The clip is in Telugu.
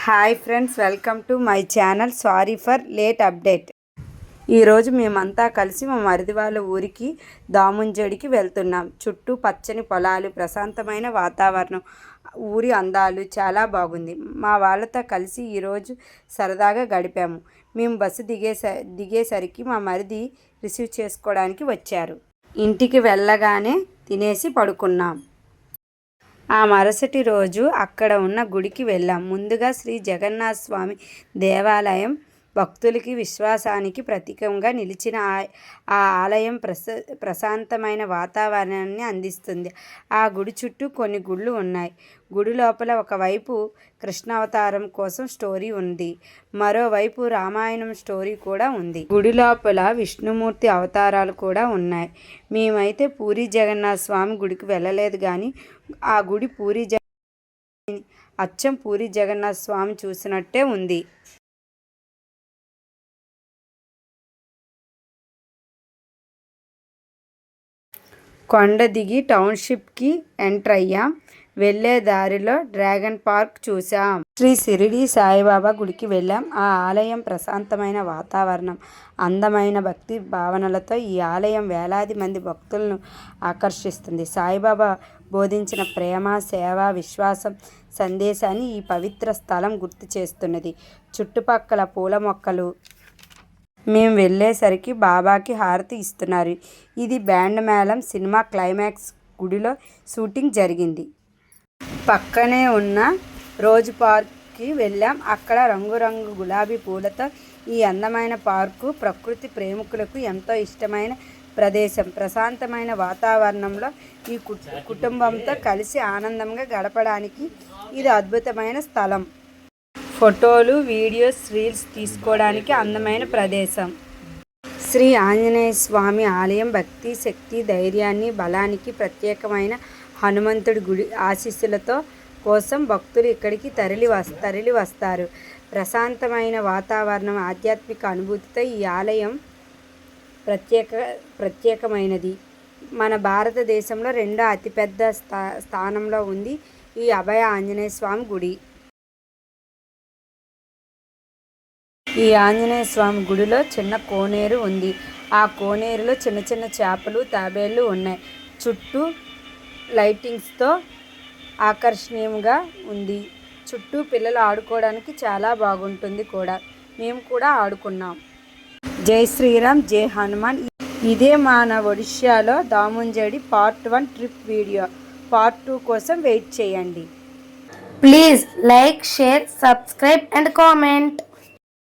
Hi friends, welcome to my channel. Sorry for late update. ఈరోజు మేమంతా కలిసి మా మరిది వాళ్ళ ఊరికి దాముంజడికి వెళ్తున్నాం. చుట్టూ పచ్చని పొలాలు, ప్రశాంతమైన వాతావరణం, ఊరి అందాలు చాలా బాగుంది. మా వాళ్ళతో కలిసి ఈరోజు సరదాగా గడిపాము. మేము బస్సు దిగేసరికి మా మరిది రిసీవ్ చేసుకోవడానికి వచ్చారు. ఇంటికి వెళ్ళగానే తినేసి పడుకున్నాం. ఆ మరుసటి రోజు అక్కడ ఉన్న గుడికి వెళ్ళాం. ముందుగా శ్రీ జగన్నాథ స్వామి దేవాలయం భక్తులకి విశ్వాసానికి ప్రతీకంగా నిలిచిన ఆ ఆలయం ప్రశాంతమైన వాతావరణాన్ని అందిస్తుంది. ఆ గుడి చుట్టూ కొన్ని గుళ్ళు ఉన్నాయి. గుడి లోపల ఒకవైపు కృష్ణావతారం కోసం స్టోరీ ఉంది, మరోవైపు రామాయణం స్టోరీ కూడా ఉంది. గుడి లోపల విష్ణుమూర్తి అవతారాలు కూడా ఉన్నాయి. మేమైతే పూరి జగన్నాథ స్వామి గుడికి వెళ్ళలేదు, కానీ ఆ గుడి అచ్చం పూరి జగన్నాథ స్వామి చూసినట్టే ఉంది. కొండ దిగి టౌన్షిప్కి ఎంటర్ అయ్యాం. వెళ్ళే దారిలో డ్రాగన్ పార్క్ చూసాం. శ్రీ షిరిడి సాయిబాబా గుడికి వెళ్ళాం. ఆ ఆలయం ప్రశాంతమైన వాతావరణం, అందమైన భక్తి భావనలతో ఈ ఆలయం వేలాది మంది భక్తులను ఆకర్షిస్తుంది. సాయిబాబా బోధించిన ప్రేమ, సేవ, విశ్వాసం సందేశాన్ని ఈ పవిత్ర స్థలం గుర్తు చేస్తున్నది. చుట్టుపక్కల పూల మొక్కలు. మేము వెళ్ళేసరికి బాబాకి హారతి ఇస్తున్నారు. ఇది బ్యాండ్ మేళం సినిమా క్లైమాక్స్ గుడిలో షూటింగ్ జరిగింది. పక్కనే ఉన్న రోజ్ పార్క్కి వెళ్ళాం. అక్కడ రంగురంగు గులాబీ పూలతో ఈ అందమైన పార్కు ప్రకృతి ప్రేమికులకు ఎంతో ఇష్టమైన ప్రదేశం. ప్రశాంతమైన వాతావరణంలో ఈ కుటుంబంతో కలిసి ఆనందంగా గడపడానికి ఇది అద్భుతమైన స్థలం. ఫోటోలు, వీడియోస్, రీల్స్ తీసుకోవడానికి అందమైన ప్రదేశం. శ్రీ ఆంజనేయ స్వామి ఆలయం భక్తి, శక్తి, ధైర్యాన్ని, బలానికి ప్రత్యేకమైన హనుమంతుడి గుడి ఆశీస్సులతో కోసం భక్తులు ఇక్కడికి తరలి వస్తారు. ప్రశాంతమైన వాతావరణం, ఆధ్యాత్మిక అనుభూతితో ఈ ఆలయం ప్రత్యేకమైనది. మన భారతదేశంలో రెండో అతిపెద్ద స్థానంలో ఉంది ఈ అభయ ఆంజనేయ స్వామి గుడి. ఈ ఆంజనేయ స్వామి గుడిలో చిన్న కోనేరు ఉంది. ఆ కోనేరులో చిన్న చిన్న చేపలు, తాబేళ్లు ఉన్నాయి. చుట్టూ లైటింగ్స్తో ఆకర్షణీయంగా ఉంది. చుట్టూ పిల్లలు ఆడుకోవడానికి చాలా బాగుంటుంది కూడా. మేము కూడా ఆడుకున్నాం. జై శ్రీరామ్, జై హనుమాన్. ఇదే మన ఒడిశాలో దాముంజడి పార్ట్ 1 ట్రిప్ వీడియో. పార్ట్ 2 కోసం వెయిట్ చేయండి. Please like, share, subscribe and comment.